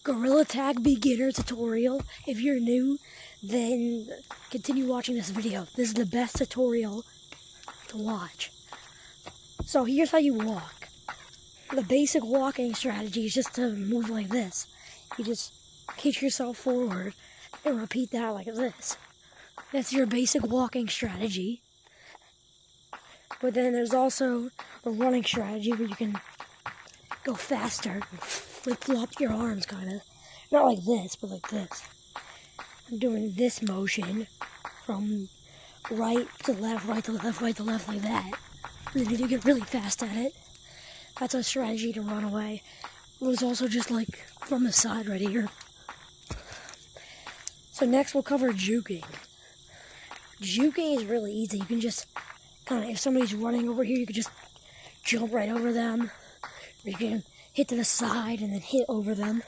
Gorilla Tag beginner tutorial. If you're new, then continue watching this video. This is the best tutorial to watch. So here's how you walk. The basic walking strategy is just to move like this. You just kick yourself forward and repeat that like this. That's your basic walking strategy. But then there's also a running strategy where you can go faster and flip-flop your arms, kind of. Not like this, but like this. I'm doing this motion from right to left, right to left, right to left, like that. And then you get really fast at it. That's a strategy to run away. There's also just like from the side right here. So next we'll cover juking. Juking is really easy. You can just kind of, if somebody's running over here, you can just jump right over them. Or you can hit to the side and then hit over them.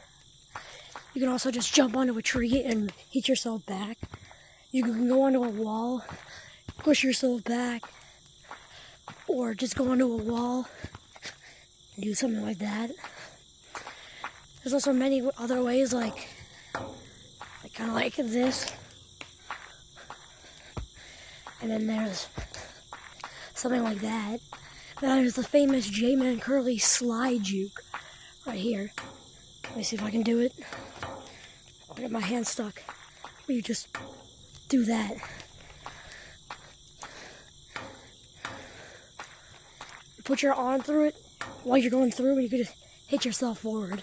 You can also just jump onto a tree and hit yourself back. You can go onto a wall, push yourself back, or just go onto a wall and do something like that. There's also many other ways, like kind of like this. And then there's something like that. Then there's the famous J-Man Curly slide juke right here. Let me see if I can do it. I got my hand stuck. You just do that. You put your arm through it while you're going through, and you can just hit yourself forward.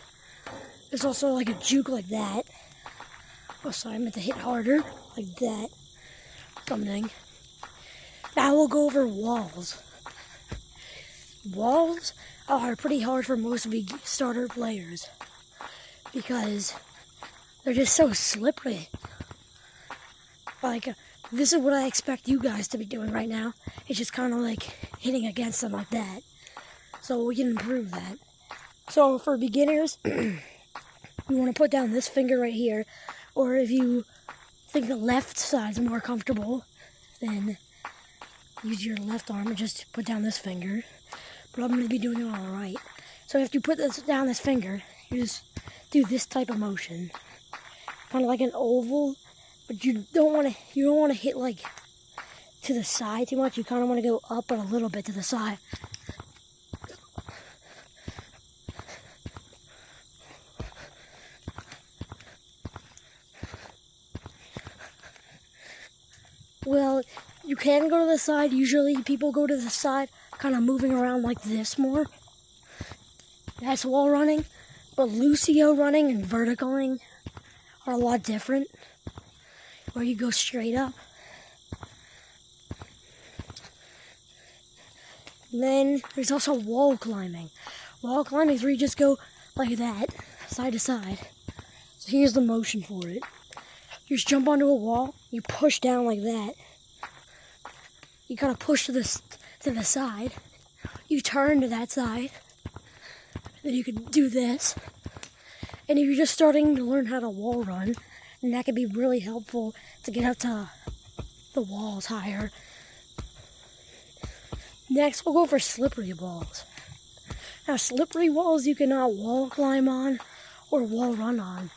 There's also like a juke like that. Oh, sorry, I meant to hit harder, like that. Something. Now we'll go over walls. Walls are pretty hard for most starter players because they're just so slippery. Like, this is what I expect you guys to be doing right now. It's just kind of like hitting against them like that. So we can improve that. So for beginners, you want to put down this finger right here. Or if you think the left side's more comfortable, then use your left arm and just put down this finger. But I'm going to be doing it on the right. So if you put down this finger, you just do this type of motion. Kind of like an oval, but you don't want to hit like to the side too much. You kind of want to go up and a little bit to the side. Well, you can go to the side. Usually people go to the side kind of moving around like this more. That's wall running. But Lucio running and verticaling are a lot different. Where you go straight up. And then there's also wall climbing. Wall climbing is where you just go like that, side to side. So here's the motion for it. You just jump onto a wall, you push down like that. You kind of push to the side. You turn to that side. Then you can do this. And if you're just starting to learn how to wall run, then that can be really helpful to get up to the walls higher. Next, we'll go for slippery walls. Now, slippery walls you cannot wall climb on or wall run on.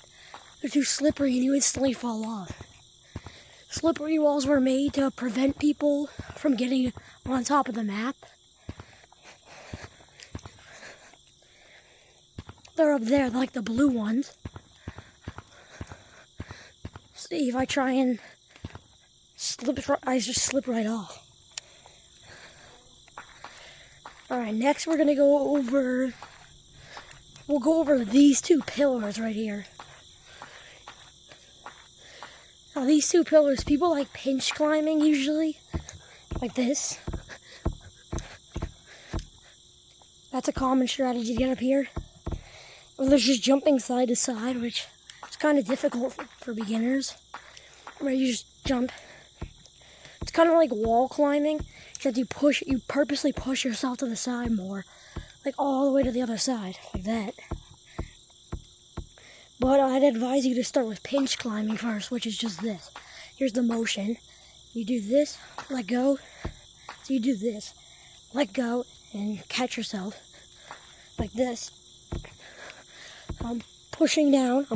They're too slippery and you instantly fall off. Slippery walls were made to prevent people from getting on top of the map. They're up there, like the blue ones. See, if I try and slip, I just slip right off. Alright, next we're gonna go over, we'll go over these two pillars right here. Now these two pillars, people like pinch climbing usually, like this. That's a common strategy to get up here. Or there's just jumping side to side, which is kind of difficult for beginners. Where you just jump. It's kind of like wall climbing, except you purposely push yourself to the side more. Like all the way to the other side, like that. But I'd advise you to start with pinch climbing first, which is just this. Here's the motion. You do this, let go. So you do this, let go, and catch yourself. Like this. pushing down,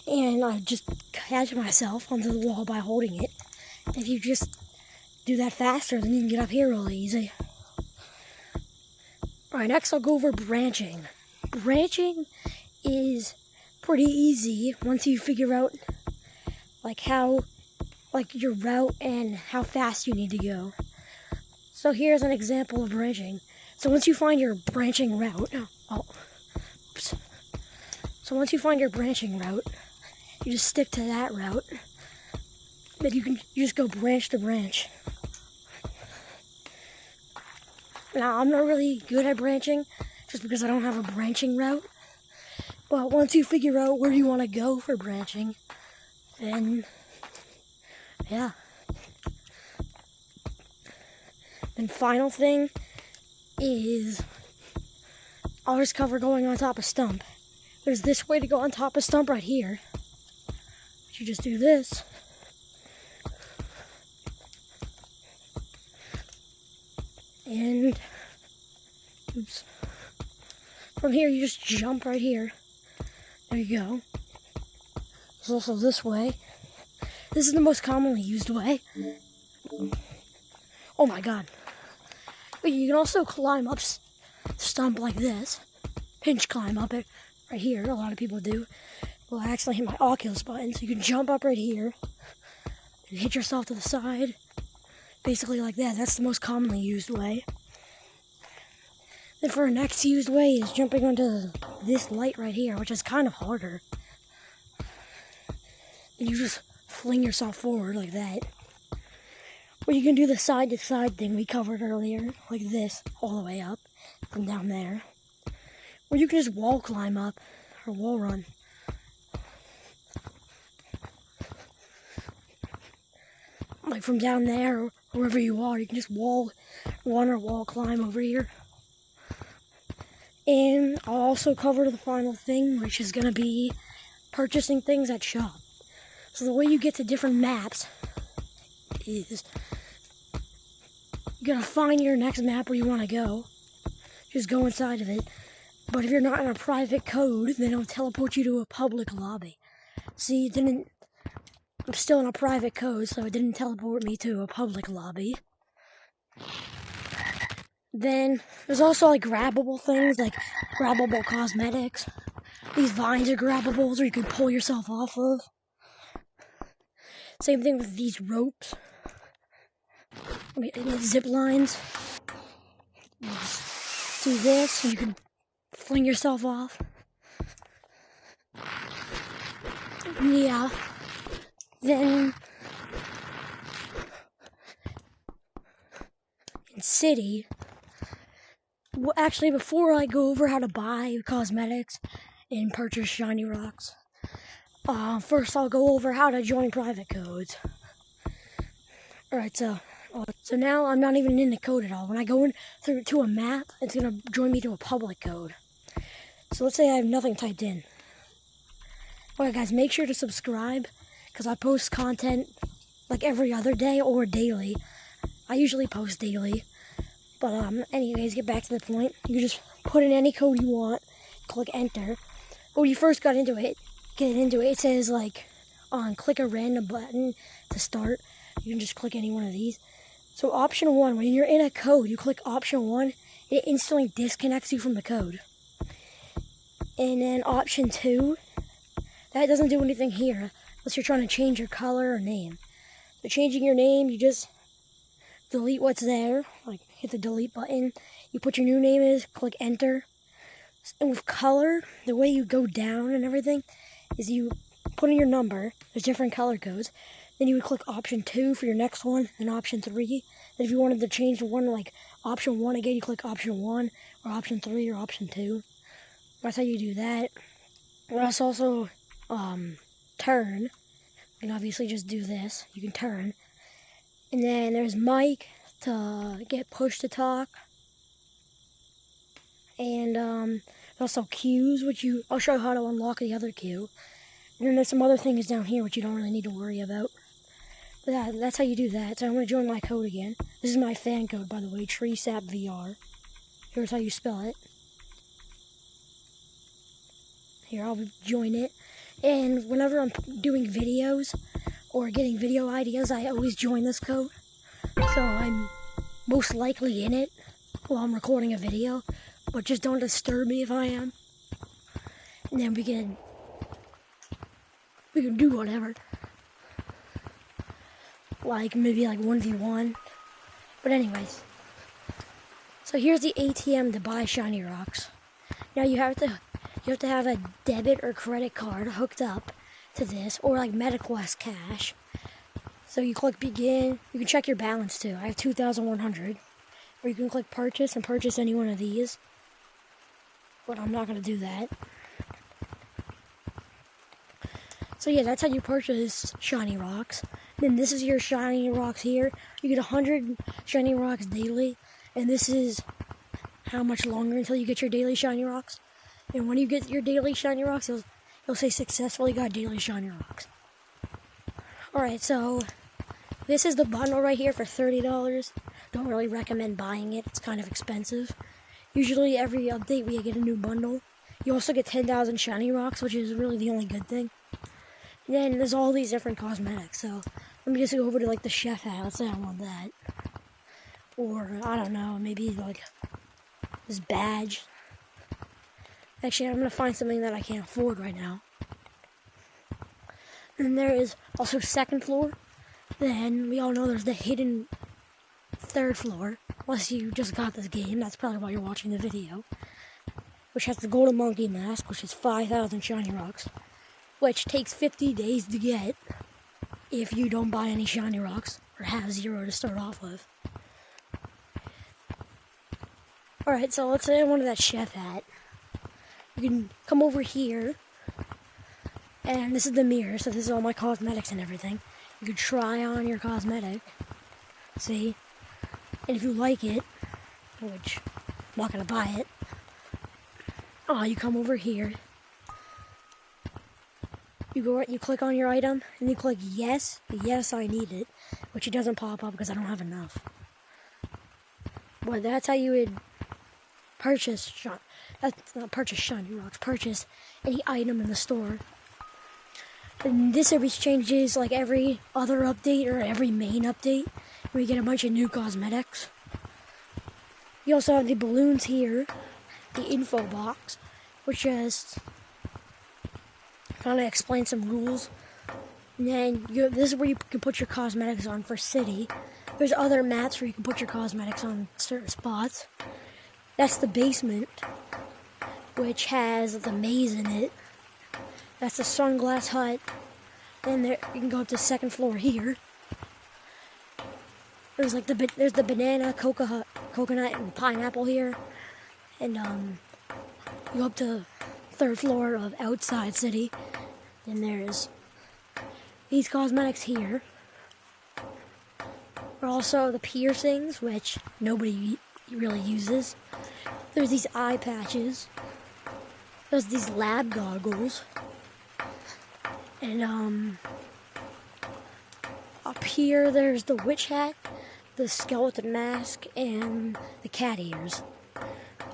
and I just catch myself onto the wall by holding it. If you just do that faster, then you can get up here really easy. Alright, next I'll go over branching. Branching is pretty easy once you figure out your route and how fast you need to go. So here's an example of branching. So once you find your branching route, you just stick to that route. Then you just go branch to branch. Now I'm not really good at branching, just because I don't have a branching route. But once you figure out where you want to go for branching, then yeah. And final thing is I'll just cover going on top of stump. There's this way to go on top of stump right here. You just do this. And oops. From here you just jump right here. There you go. There's also this way. This is the most commonly used way. Oh my god. But you can also climb up stump like this. Pinch climb up it right here. A lot of people do. Well, I accidentally hit my Oculus button. So you can jump up right here and hit yourself to the side. Basically like that. That's the most commonly used way. Then for our next used way is jumping onto this light right here, which is kind of harder. And you just fling yourself forward like that. Or you can do the side to side thing we covered earlier, like this, all the way up from down there. Or you can just wall climb up, or wall run. Like from down there, or wherever you are, you can just wall run or wall climb over here. And I'll also cover the final thing, which is going to be purchasing things at shop. So the way you get to different maps is you're going to find your next map where you want to go. Just go inside of it. But if you're not in a private code, then it'll teleport you to a public lobby. See, I'm still in a private code, so it didn't teleport me to a public lobby. Then there's also like grabbable things, like grabbable cosmetics. These vines are grabbables, or you can pull yourself off of. Same thing with these ropes. And the zip lines. You just do this, and you can fling yourself off. Yeah. Then in city. Well, actually, before I go over how to buy cosmetics and purchase shiny rocks, first I'll go over how to join private codes. Alright, so now I'm not even in the code at all. When I go in to a map, it's going to join me to a public code. So let's say I have nothing typed in. Alright guys, make sure to subscribe, because I post content like every other day or daily. I usually post daily. But anyways, get back to the point. You can just put in any code you want, click enter. But when you first get into it, it says like, click a random button to start. You can just click any one of these. So option 1, when you're in a code, you click option 1, it instantly disconnects you from the code. And then option 2, that doesn't do anything here, unless you're trying to change your color or name. So changing your name, you just delete what's there, like hit the delete button, you put your new name in, click enter. And with color, the way you go down and everything is you put in your number, there's different color codes, then you would click option 2 for your next one, and option 3. Then if you wanted to change the one, like option 1 again, you click option 1, or option 3, or option 2. That's how you do that. And that's also, turn. You can obviously just do this, you can turn. And then there's mic to get push to talk. And also cues, which I'll show you how to unlock the other cue. And then there's some other things down here which you don't really need to worry about. But that's how you do that. So I'm going to join my code again. This is my fan code, by the way, TreeSapVR. Here's how you spell it. Here, I'll join it. And whenever I'm doing videos or getting video ideas, I always join this code. So I'm most likely in it while I'm recording a video, but just don't disturb me if I am. And then we can do whatever. Like maybe like 1v1. But anyways. So here's the ATM to buy shiny rocks. Now you have to have a debit or credit card hooked up to this, or like MetaQuest cash. So you click begin. You can check your balance too. I have 2,100. Or you can click purchase and purchase any one of these. But I'm not gonna do that. So yeah, that's how you purchase shiny rocks. Then this is your shiny rocks here. You get 100 shiny rocks daily, and this is how much longer until you get your daily shiny rocks. And when you get your daily shiny rocks, it'll say successfully got daily shiny rocks. Alright, so this is the bundle right here for $30. Don't really recommend buying it. It's kind of expensive. Usually every update we get a new bundle. You also get 10,000 shiny rocks, which is really the only good thing. And then there's all these different cosmetics. So let me just go over to like the chef hat. Let's say I want that. Or I don't know, maybe like this badge. Actually, I'm going to find something that I can't afford right now. And there is also second floor. Then we all know there's the hidden third floor. Unless you just got this game, that's probably why you're watching the video. Which has the golden monkey mask, which is 5,000 shiny rocks. Which takes 50 days to get if you don't buy any shiny rocks or have 0 to start off with. Alright, so let's say I wanted that chef hat. You can come over here, and this is the mirror, so this is all my cosmetics and everything. You can try on your cosmetic, see, and if you like it, which I'm not going to buy it, you come over here, you click on your item, and you click yes, I need it, which it doesn't pop up because I don't have enough. But that's how you would purchase shiny rocks, purchase any item in the store. And this always changes like every other update or every main update. We get a bunch of new cosmetics. You also have the balloons here, the info box, which just kind of explains some rules. And then this is where you can put your cosmetics on for city. There's other maps where you can put your cosmetics on certain spots. That's the basement, which has the maze in it. That's the sunglass hut. Then there you can go up to the second floor here. There's like there's the banana, coconut, and pineapple here. And you go up to third floor of outside city. Then there's these cosmetics here. There are also the piercings, which nobody really uses. There's these eye patches. There's these lab goggles. And up here there's the witch hat, the skeleton mask, and the cat ears.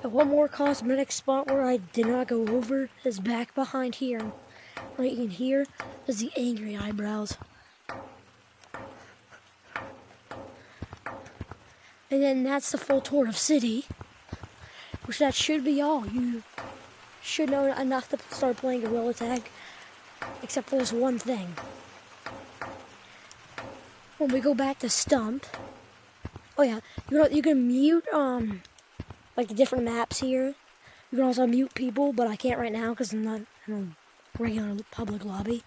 And one more cosmetic spot where I did not go over is back behind here. Right in here is the angry eyebrows. And then that's the full tour of city, which that should be all. You should know enough to start playing Gorilla Tag, except for this one thing. When we go back to Stump, oh yeah, you can mute like the different maps here. You can also mute people, but I can't right now because I'm not in a regular public lobby.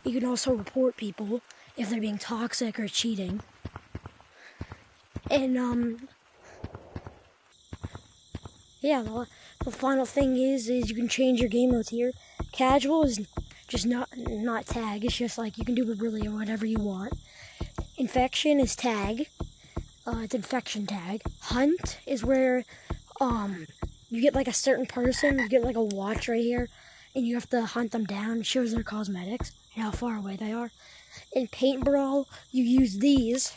You can also report people if they're being toxic or cheating. And yeah, the final thing is you can change your game modes here. Casual is just not tag. It's just like you can do really whatever you want. Infection is tag. It's infection tag. Hunt is where you get like a certain person. You get like a watch right here, and you have to hunt them down. It shows their cosmetics and how far away they are. In Paint Brawl, you use these,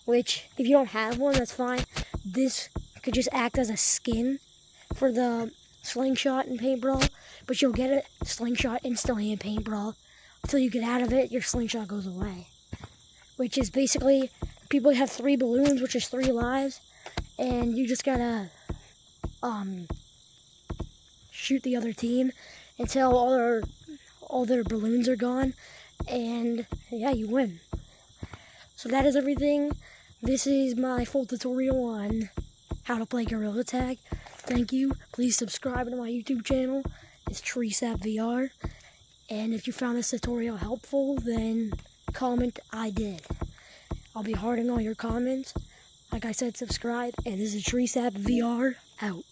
which if you don't have one, that's fine. This could just act as a skin for the slingshot and paint brawl, but you'll get a slingshot instantly in paint brawl. Until you get out of it, your slingshot goes away. Which is basically, people have 3 balloons, which is 3 lives, and you just gotta shoot the other team until all their balloons are gone, and yeah, you win. So that is everything. This is my full tutorial on how to play Gorilla Tag. Thank you. Please subscribe to my YouTube channel. It's TreeSapVR. And if you found this tutorial helpful, then comment I did. I'll be hearting all your comments. Like I said, subscribe. And this is TreeSapVR out.